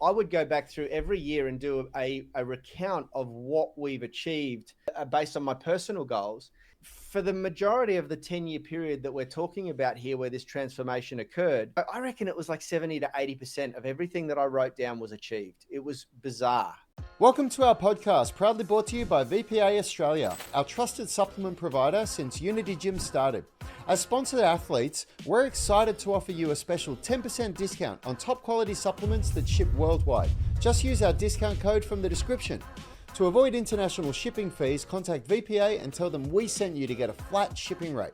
I would go back through every year and do a recount of what we've achieved based on my personal goals. For the majority of the 10-year period that we're talking about here, where this transformation occurred, I reckon it was like 70 to 80% of everything that I wrote down was achieved. It was bizarre. Welcome to our podcast, proudly brought to you by VPA Australia, our trusted supplement provider since Unity Gym started. As sponsored athletes, we're excited to offer you a special 10% discount on top quality supplements that ship worldwide. Just use our discount code from the description. To avoid international shipping fees, contact VPA and tell them we sent you to get a flat shipping rate.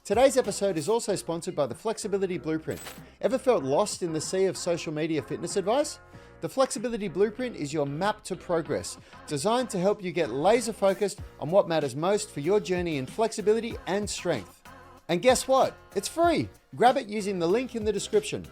Today's episode is also sponsored by the Flexibility Blueprint. Ever felt lost in the sea of social media fitness advice? The Flexibility Blueprint is your map to progress, designed to help you get laser focused on what matters most for your journey in flexibility and strength. And guess what? It's free. Grab it using the link in the description.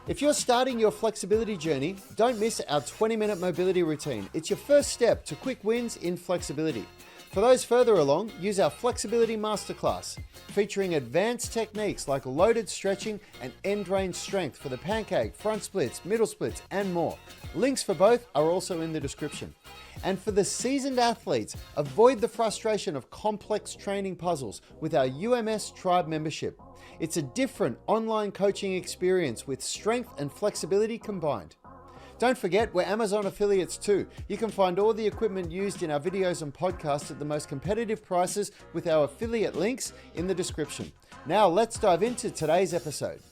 If you're starting your flexibility journey, don't miss our 20-minute mobility routine. It's your first step to quick wins in flexibility. For those further along, use our Flexibility Masterclass, featuring advanced techniques like loaded stretching and end range strength for the pancake, front splits, middle splits, and more. Links for both are also in the description. And for the seasoned athletes, avoid the frustration of complex training puzzles with our UMS Tribe membership. It's a different online coaching experience with strength and flexibility combined. Don't forget, we're Amazon affiliates too. You can find all the equipment used in our videos and podcasts at the most competitive prices with our affiliate links in the description. Now let's dive into today's episode.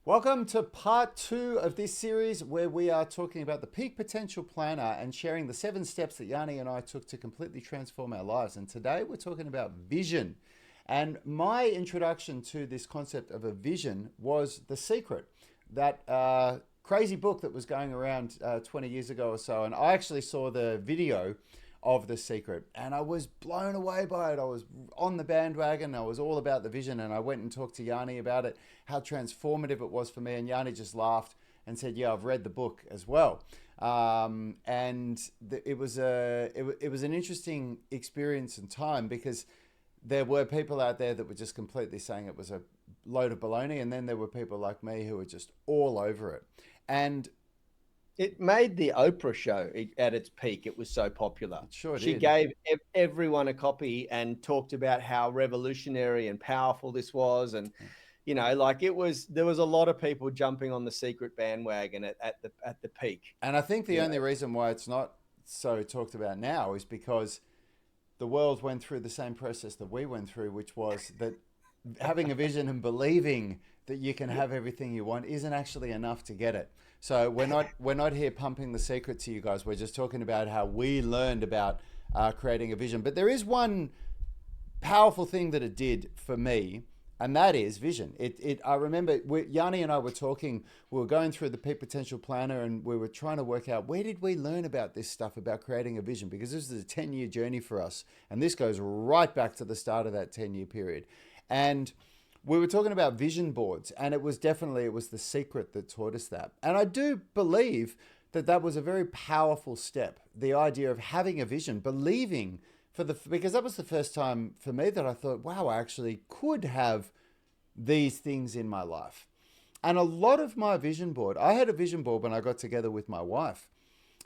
Welcome to part 2 of this series, where we are talking about the Peak Potential Planner and sharing the 7 steps that Yanni and I took to completely transform our lives. And today we're talking about vision. And my introduction to this concept of a vision was The Secret, that crazy book that was going around 20 years ago or so. And I actually saw the video of The Secret and I was blown away by it. I was on the bandwagon. I was all about the vision, and I went and talked to Yanni about it, how transformative it was for me. And Yanni just laughed and said, yeah, I've read the book as well. It was an interesting experience and time, because there were people out there that were just completely saying it was a load of baloney. And then there were people like me who were just all over it. And it made the Oprah show at its peak. It was so popular. Sure she did. Gave everyone a copy and talked about how revolutionary and powerful this was. And, you know, like there was a lot of people jumping on the Secret bandwagon at the peak. And I think the only reason why it's not so talked about now is because the world went through the same process that we went through, which was that having a vision and believing that you can have everything you want isn't actually enough to get it. So we're not here pumping The Secret to you guys. We're just talking about how we learned about creating a vision. But there is one powerful thing that it did for me, and that is vision. I remember Yanni and I were talking, we were going through the Peak Potential Planner, and we were trying to work out, where did we learn about this stuff, about creating a vision? Because this is a 10-year journey for us. And this goes right back to the start of that 10-year period. And we were talking about vision boards, and it was The Secret that taught us that. And I do believe that was a very powerful step, the idea of having a vision, believing because that was the first time for me that I thought, wow, I actually could have these things in my life. And a lot of my vision board, I had a vision board when I got together with my wife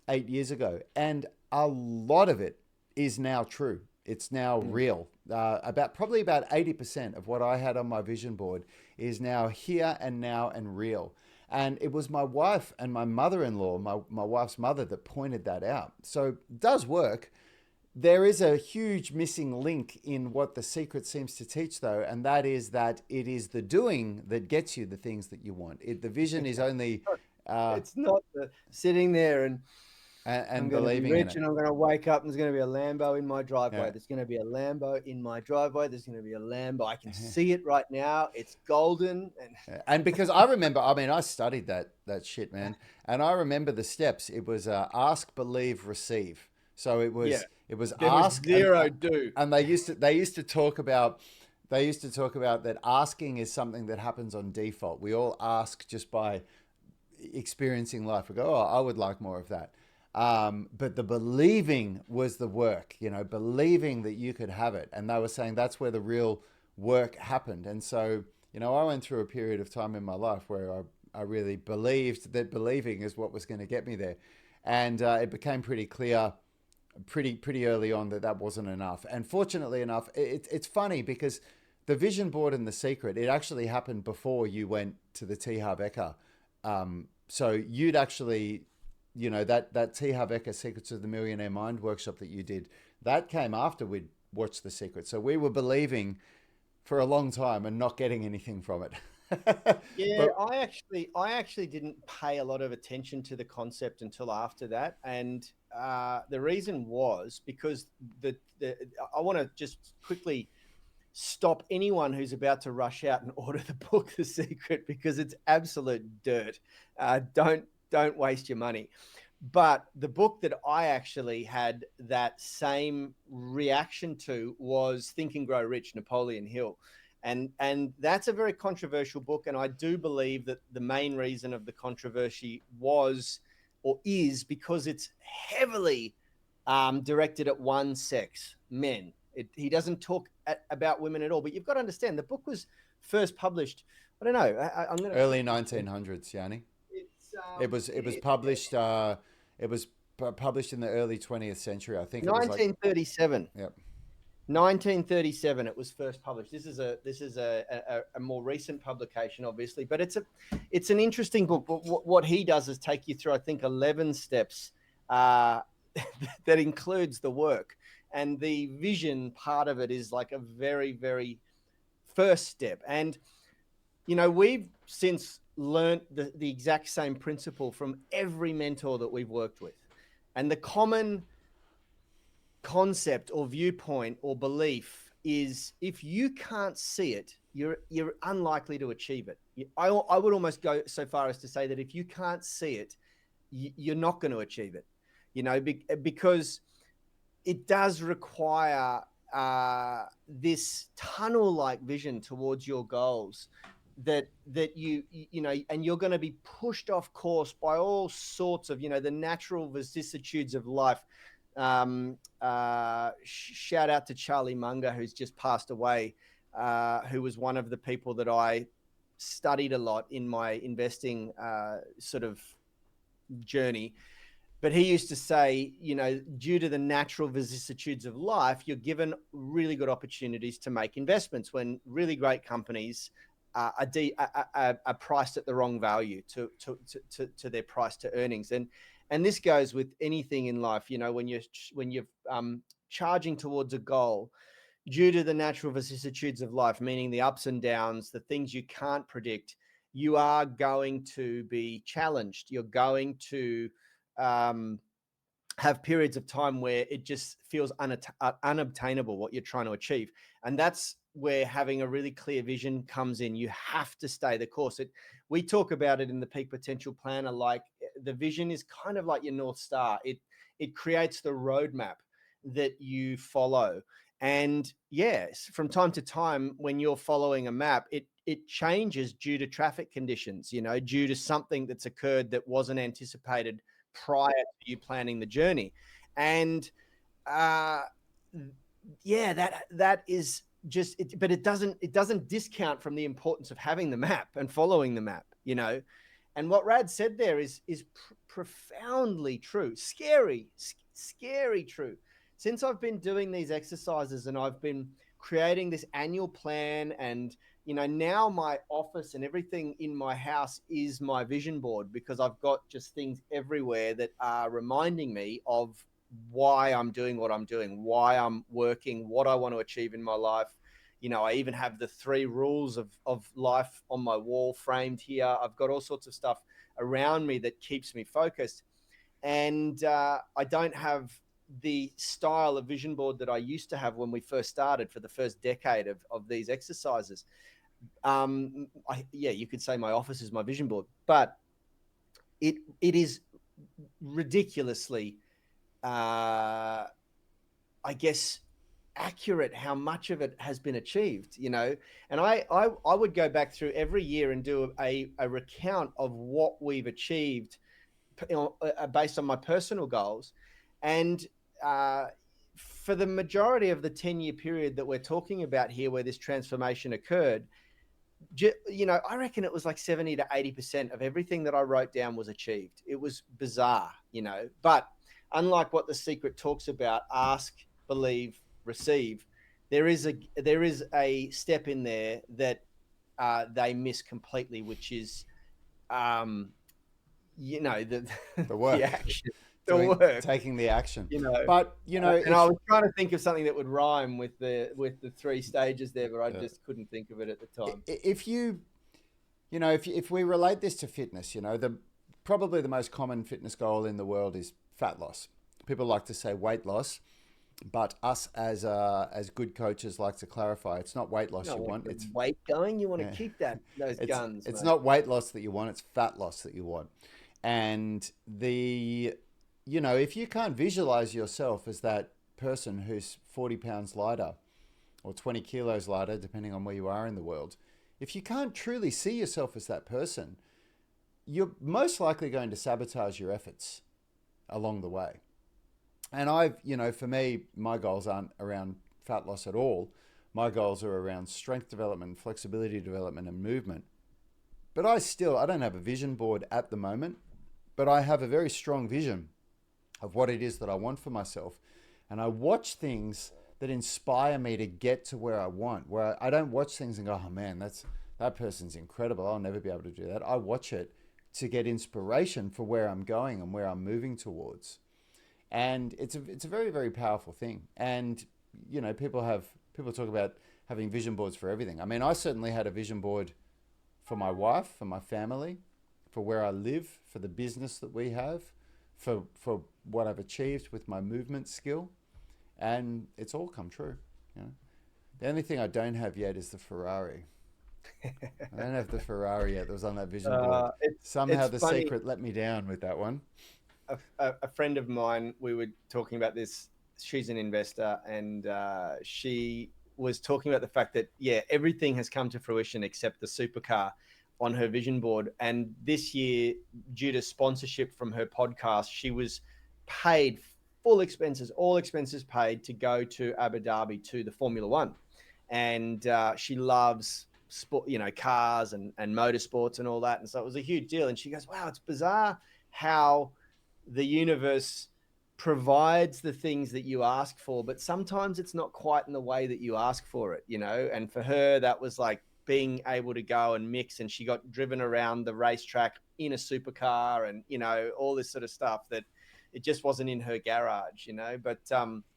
8 years ago, and a lot of it is now true. It's now real. Probably about 80% of what I had on my vision board is now here and now and real. And it was my wife and my mother-in-law, my wife's mother, that pointed that out. So it does work. There is a huge missing link in what The Secret seems to teach, though, and that is that it is the doing that gets you the things that you want. The vision is only... it's not the sitting there and believing in it. And I'm going to wake up and there's going to be a Lambo in my driveway. Yeah. There's going to be a Lambo in my driveway. There's going to be a Lambo. I can see it right now. It's golden. And because I remember, I studied that shit, man. And I remember the steps. It was ask, believe, receive. So it was ask, do. And they used to talk about that asking is something that happens on default. We all ask just by experiencing life. We go, oh, I would like more of that. But the believing was the work, believing that you could have it. And they were saying that's where the real work happened. And so, I went through a period of time in my life where really believed that believing is what was going to get me there, and it became pretty clear pretty early on that that wasn't enough. And fortunately enough, it's funny because the vision board and the secret, it actually happened before you went to the T Harv Eker. So you'd actually, that T Harv Eker Secrets of the Millionaire Mind workshop that you did, that came after we'd watched The Secret. So we were believing for a long time and not getting anything from it. Yeah, But I actually didn't pay a lot of attention to the concept until after that, and the reason was because the I want to just quickly stop anyone who's about to rush out and order the book The Secret, because it's absolute dirt. Don't waste your money. But the book that I actually had that same reaction to was Think and Grow Rich, Napoleon Hill. And that's a very controversial book. And I do believe that the main reason of the controversy was or is because it's heavily directed at one sex, men. He doesn't talk about women at all. But you've got to understand, the book was first published, I don't know, I'm going to... early 1900s, Yanni. It's It was published. It was published in the early 20th century. I think it was like 1937. Yep. 1937 it was first published. This is a more recent publication, obviously, but it's an interesting book. What he does is take you through, I think, 11 steps that includes the work, and the vision part of it is like a very, very first step. And we've since learned the exact same principle from every mentor that we've worked with, and the common concept or viewpoint or belief is, if you can't see it, you're unlikely to achieve it. I would almost go so far as to say that if you can't see it, you're not going to achieve it, because it does require this tunnel-like vision towards your goals that and you're going to be pushed off course by all sorts of the natural vicissitudes of life. Shout out to Charlie Munger, who's just passed away, who was one of the people that I studied a lot in my investing sort of journey. But he used to say, due to the natural vicissitudes of life, you're given really good opportunities to make investments when really great companies are priced at the wrong value to their price to earnings. And this goes with anything in life, when you're charging towards a goal, due to the natural vicissitudes of life, meaning the ups and downs, the things you can't predict, you are going to be challenged. You're going to have periods of time where it just feels unobtainable what you're trying to achieve. And that's where having a really clear vision comes in. You have to stay the course. We talk about it in the Peak Potential Planner, like the vision is kind of like your North Star. It creates the roadmap that you follow. And yes, from time to time, when you're following a map, it changes due to traffic conditions, due to something that's occurred that wasn't anticipated prior to you planning the journey. And that is just it, but it doesn't discount from the importance of having the map and following the map. And what Rad said there is profoundly true, scary true. Since I've been doing these exercises and I've been creating this annual plan, and now my office and everything in my house is my vision board, because I've got just things everywhere that are reminding me of why I'm doing what I'm doing, why I'm working, what I want to achieve in my life. I even have the 3 rules of life on my wall framed here. I've got all sorts of stuff around me that keeps me focused. And I don't have the style of vision board that I used to have when we first started for the first decade of these exercises. You could say my office is my vision board, but it is ridiculously, I guess, accurate how much of it has been achieved, and I would go back through every year and do a recount of what we've achieved based on my personal goals. And for the majority of the 10-year period that we're talking about here, where this transformation occurred, I reckon it was like 70 to 80% of everything that I wrote down was achieved. It was bizarre, but unlike what The Secret talks about, ask, believe, receive, there is a step in there that they miss completely, which is, um, the The the work, action, the work, taking the action. you know. But And I if was trying to think of something that would rhyme with the three stages there, but I just couldn't think of it at the time. if you if we relate this to fitness, the probably the most common fitness goal in the world is fat loss. People like to say weight loss, but us as good coaches like to clarify it's not weight loss No, you want want. the It's weight going. You want to yeah, keep those guns, it's mate. not weight loss that you want. It's fat loss that you want. And if you can't visualize yourself as that person who's 40 pounds lighter or 20 kilos lighter, depending on where you are in the world, if you can't truly see yourself as that person, you're most likely going to sabotage your efforts along the way. And for me, my goals aren't around fat loss at all. My goals are around strength development, flexibility development, and movement. But I don't have a vision board at the moment, but I have a very strong vision of what it is that I want for myself. And I watch things that inspire me to get to where I want, where I don't watch things and go, oh man, that person's incredible. I'll never be able to do that. I watch it to get inspiration for where I'm going and where I'm moving towards. And it's a very, very powerful thing. And, people talk about having vision boards for everything. I mean, I certainly had a vision board for my wife, for my family, for where I live, for the business that we have, for what I've achieved with my movement skill, and it's all come true. The only thing I don't have yet is the Ferrari. I don't have the Ferrari yet that was on that vision board. Somehow It's The funny. Secret let me down with that one. A friend of mine, we were talking about this. She's an investor, and she was talking about the fact that everything has come to fruition except the supercar on her vision board. And this year, due to sponsorship from her podcast, she was paid full expenses, all expenses paid, to go to Abu Dhabi to the Formula One. And she loves sport, cars and motorsports and all that. And so it was a huge deal. And she goes, wow, it's bizarre how the universe provides the things that you ask for, but sometimes it's not quite in the way that you ask for it, And for her, that was like being able to go and mix, and she got driven around the racetrack in a supercar, and all this sort of stuff that it just wasn't in her garage, But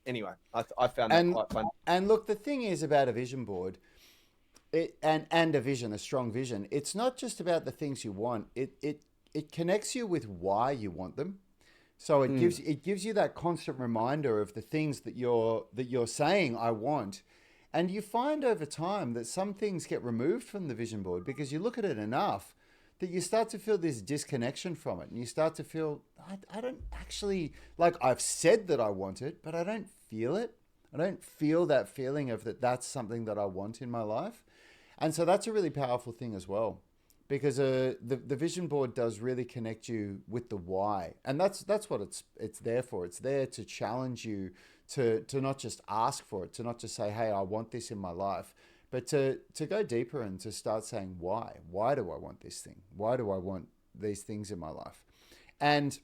anyway, I found that And quite fun. and look, the thing is about a vision board, and a vision, a strong vision. It's not just about the things you want. It connects you with why you want them. So it gives you that constant reminder of the things that you're saying I want. And you find over time that some things get removed from the vision board because you look at it enough that you start to feel this disconnection from it. And you start to feel, I don't actually, like, I've said that I want it, but I don't feel it. I don't feel that feeling of that's something that I want in my life. And so that's a really powerful thing as well, because the vision board does really connect you with the why. And that's what it's there for. It's there to challenge you to not just ask for it, to not just say, hey, I want this in my life, but to go deeper and to start saying, why? Why do I want this thing? Why do I want these things in my life? And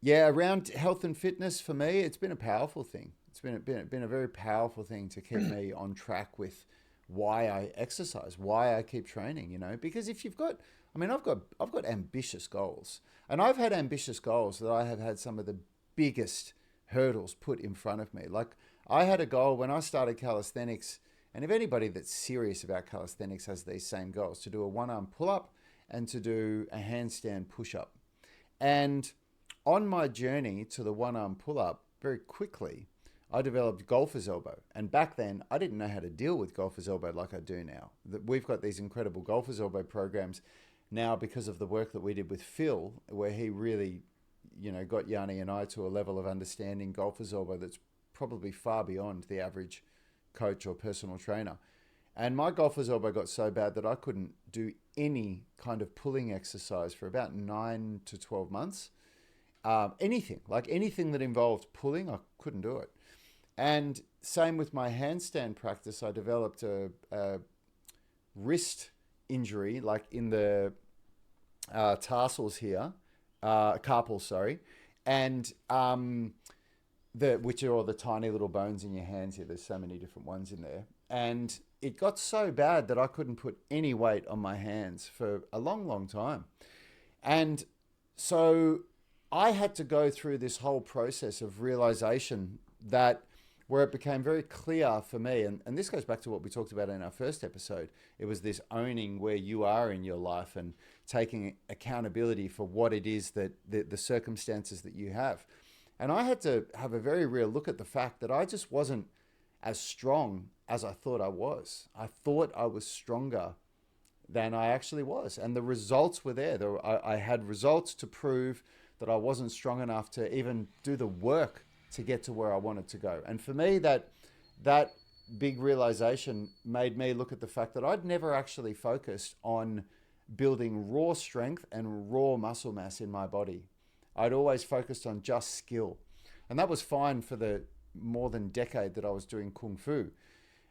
around health and fitness for me, it's been a powerful thing. It's been a very powerful thing to keep me on track with why I exercise, why I keep training, because if you've got, I've got ambitious goals, and I've had ambitious goals that I have had some of the biggest hurdles put in front of me. Like, I had a goal when I started calisthenics, and if anybody that's serious about calisthenics has these same goals, to do a one-arm pull-up and to do a handstand push-up. And on my journey to the one-arm pull-up, very quickly, I developed golfer's elbow. And back then, I didn't know how to deal with golfer's elbow like I do now. We've got these incredible golfer's elbow programs now because of the work that we did with Phil, where he really, got Yanni and I to a level of understanding golfer's elbow that's probably far beyond the average coach or personal trainer. And my golfer's elbow got so bad that I couldn't do any kind of pulling exercise for about 9 to 12 months. Anything that involved pulling, I couldn't do it. And same with my handstand practice. I developed a wrist injury, like in the tarsals here, carpal, sorry, and which are all the tiny little bones in your hands here. There's so many different ones in there. And it got so bad that I couldn't put any weight on my hands for a long, long time. And so I had to go through this whole process of realization that where it became very clear for me, and this goes back to what we talked about in our first episode, it was this owning where you are in your life and taking accountability for what it is that the circumstances that you have. And I had to have a very real look at the fact that I just wasn't as strong as I thought I was. I thought I was stronger than I actually was. And the results were there. I had results to prove that I wasn't strong enough to even do the work to get to where I wanted to go. And for me, that big realization made me look at the fact that I'd never actually focused on building raw strength and raw muscle mass in my body. I'd always focused on just skill. And that was fine for the more than decade that I was doing Kung Fu.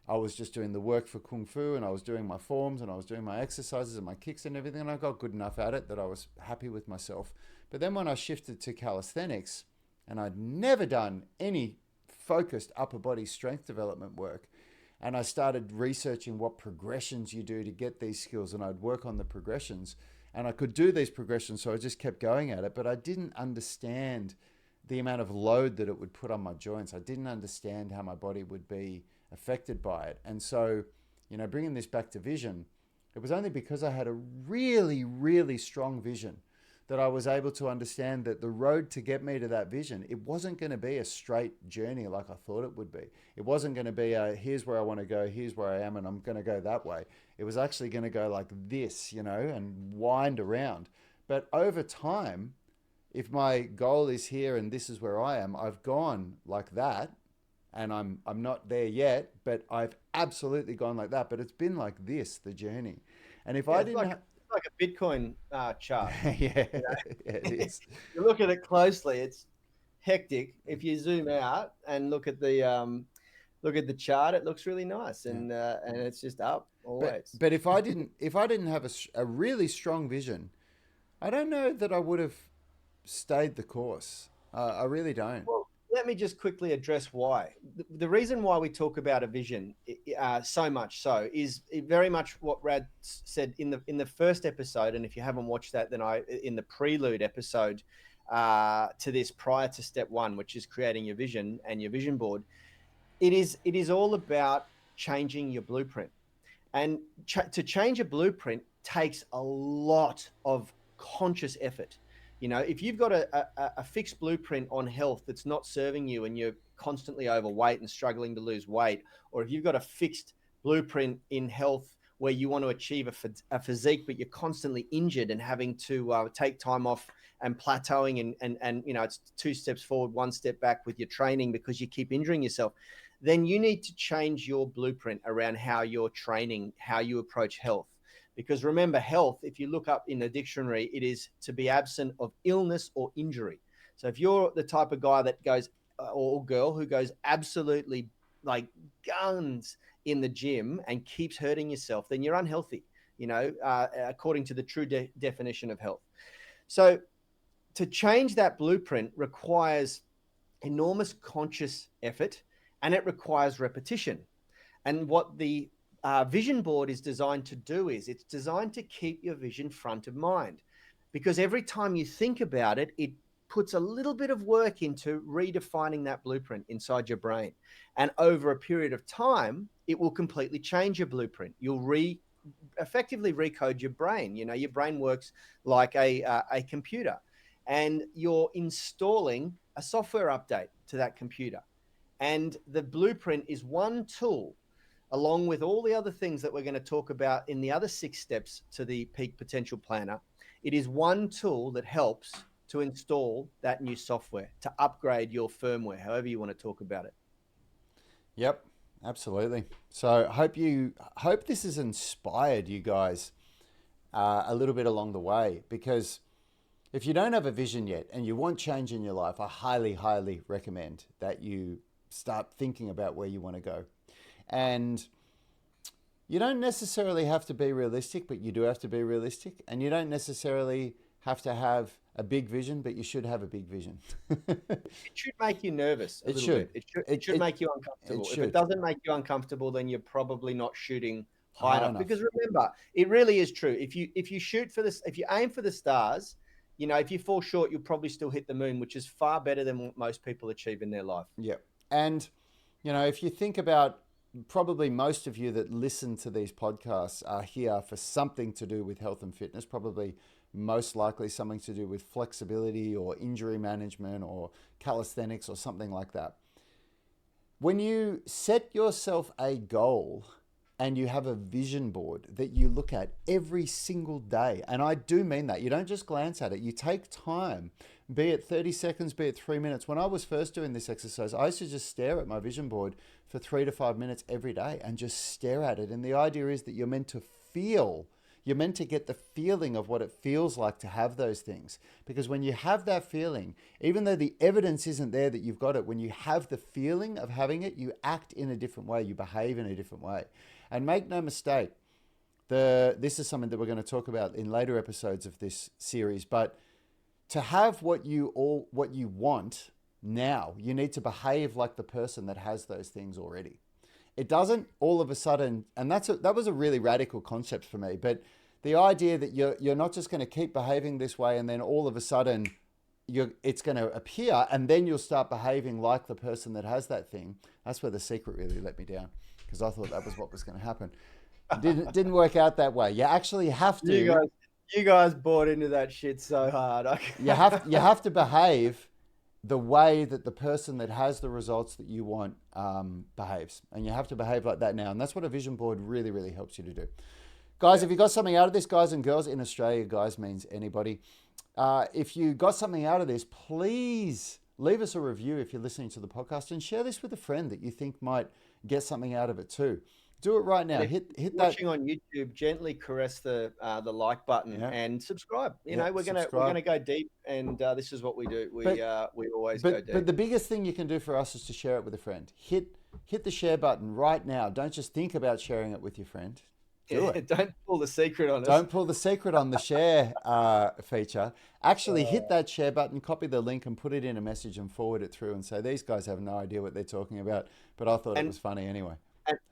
I was just doing the work for Kung Fu, and I was doing my forms, and I was doing my exercises and my kicks and everything, and I got good enough at it that I was happy with myself. But then when I shifted to calisthenics, and I'd never done any focused upper body strength development work, and I started researching what progressions you do to get these skills, and I'd work on the progressions, and I could do these progressions, so I just kept going at it, but I didn't understand the amount of load that it would put on my joints. I didn't understand how my body would be affected by it. And so, bringing this back to vision, it was only because I had a really, really strong vision that I was able to understand that the road to get me to that vision, it wasn't going to be a straight journey like I thought it would be. It wasn't going to be here's where I want to go, here's where I am, and I'm going to go that way. It was actually going to go like this, and wind around. But over time, if my goal is here and this is where I am, I've gone like that, and I'm not there yet, but I've absolutely gone like that. But it's been like this, the journey. And if I didn't it's like a Bitcoin chart. Yeah, it is. You look at it closely, it's hectic. If you zoom out and look at the chart, it looks really nice, and it's just up always. But if I didn't have a really strong vision, I don't know that I would have stayed the course. I really don't. Well, let me just quickly address why. The reason why we talk about a vision so much so is very much what Rad said in the first episode. And if you haven't watched that, then in the prelude episode to this, prior to step one, which is creating your vision and your vision board, it is all about changing your blueprint. And to change a blueprint takes a lot of conscious effort. If you've got a fixed blueprint on health that's not serving you and you're constantly overweight and struggling to lose weight, or if you've got a fixed blueprint in health where you want to achieve a physique, but you're constantly injured and having to take time off and plateauing and it's 2 steps forward, 1 step back with your training because you keep injuring yourself, then you need to change your blueprint around how you're training, how you approach health. Because remember, health, if you look up in the dictionary, it is to be absent of illness or injury. So if you're the type of guy that goes, or girl who goes absolutely like guns in the gym and keeps hurting yourself, then you're unhealthy, according to the true definition of health. So to change that blueprint requires enormous conscious effort, and it requires repetition. And what the vision board is designed to do is it's designed to keep your vision front of mind, because every time you think about it, it puts a little bit of work into redefining that blueprint inside your brain. And over a period of time, it will completely change your blueprint. You'll effectively recode your brain. Your brain works like a computer, and you're installing a software update to that computer. And the blueprint is one tool, along with all the other things that we're going to talk about in the other 6 steps to the Peak Potential Planner. It is one tool that helps to install that new software, to upgrade your firmware, however you want to talk about it. Yep, absolutely. So hope this has inspired you guys a little bit along the way, because if you don't have a vision yet and you want change in your life, I highly, highly recommend that you start thinking about where you want to go. And you don't necessarily have to be realistic, but you do have to be realistic. And you don't necessarily have to have a big vision, but you should have a big vision. It should make you nervous a It little should. bit. It should make you uncomfortable. If it doesn't make you uncomfortable, then you're probably not shooting high enough. Because remember, it really is true. If you shoot for this, if you aim for the stars, you know, if you fall short, you'll probably still hit the moon, which is far better than what most people achieve in their life. Yeah. And, you know, if you think about, probably most of you that listen to these podcasts are here for something to do with health and fitness, probably most likely something to do with flexibility or injury management or calisthenics or something like that. When you set yourself a goal and you have a vision board that you look at every single day, and I do mean that, you don't just glance at it, you take time, be it 30 seconds, be it 3 minutes. When I was first doing this exercise, I used to just stare at my vision board for 3 to 5 minutes every day and just stare at it. And the idea is that you're meant to get the feeling of what it feels like to have those things. Because when you have that feeling, even though the evidence isn't there that you've got it, when you have the feeling of having it, you act in a different way, you behave in a different way. And make no mistake, this is something that we're going to talk about in later episodes of this series, but to have what you want now, you need to behave like the person that has those things already. It doesn't all of a sudden, and that was a really radical concept for me, but the idea that you're not just going to keep behaving this way and then all of a sudden it's going to appear and then you'll start behaving like the person that has that thing. That's where The Secret really let me down, because I thought that was what was going to happen. Didn't work out that way. You actually have to. You guys bought into that shit so hard. You have to behave the way that the person that has the results that you want behaves. And you have to behave like that now. And that's what a vision board really, really helps you to do. Guys, if you got something out of this, guys and girls, in Australia, guys means anybody. If you got something out of this, please leave us a review if you're listening to the podcast and share this with a friend that you think might get something out of it too. Do it right now. Hit that. Watching on YouTube, gently caress the like button and subscribe. You know, we're gonna go deep, and this is what we do. We always go deep. But the biggest thing you can do for us is to share it with a friend. Hit the share button right now. Don't just think about sharing it with your friend. Do it. Don't pull the secret on us. Don't pull the secret on the share feature. Actually, hit that share button, copy the link, and put it in a message and forward it through. And say these guys have no idea what they're talking about, but I thought it was funny anyway.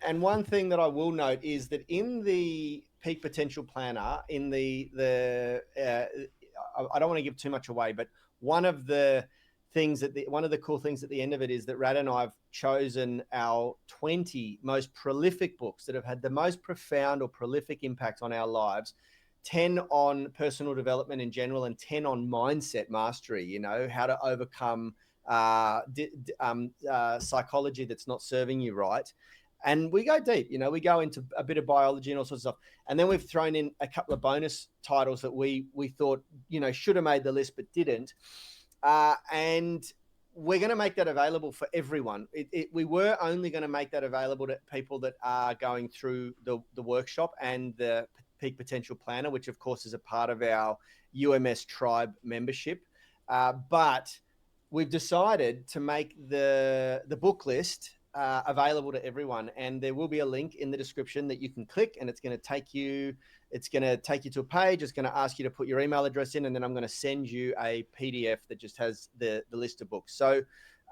And one thing that I will note is that in the Peak Potential Planner, in I don't want to give too much away, but one of the cool things at the end of it is that Rad and I have chosen our 20 most prolific books that have had the most profound or prolific impact on our lives. 10 on personal development in general and 10 on mindset mastery, you know, how to overcome psychology that's not serving you right. And we go deep, you know, we go into a bit of biology and all sorts of stuff. And then we've thrown in a couple of bonus titles that we thought, you know, should have made the list, but didn't. And we're going to make that available for everyone. We were only going to make that available to people that are going through the workshop and the Peak Potential Planner, which of course is a part of our UMS Tribe membership. But we've decided to make the book list available to everyone, and there will be a link in the description that you can click, and it's going to take you to a page. It's going to ask you to put your email address in, and then I'm going to send you a PDF that just has the list of books. So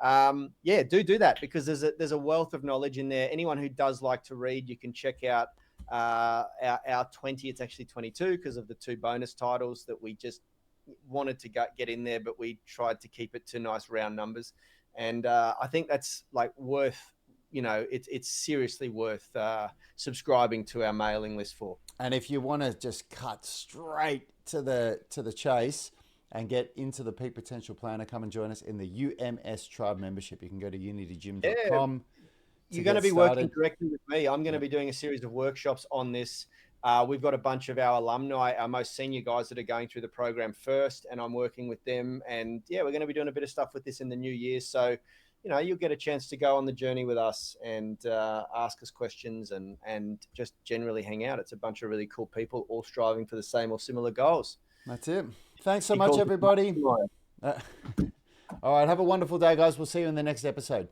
do that, because there's a wealth of knowledge in there. Anyone who does like to read, you can check out our 20. It's actually 22 because of the 2 bonus titles that we just wanted to get in there, but we tried to keep it to nice round numbers. And I think that's like worth, you know, it's seriously worth subscribing to our mailing list for. And if you want to just cut straight to the chase and get into the Peak Potential Planner, come and join us in the UMS Tribe membership. You can go to unitygym.com. You're going to be working directly with me. I'm going to be doing a series of workshops on this. We've got a bunch of our alumni, our most senior guys that are going through the program first, and I'm working with them. And we're going to be doing a bit of stuff with this in the new year. So, you know, you'll get a chance to go on the journey with us and ask us questions and just generally hang out. It's a bunch of really cool people all striving for the same or similar goals. That's it. Thanks so much, everybody. All right. Have a wonderful day, guys. We'll see you in the next episode.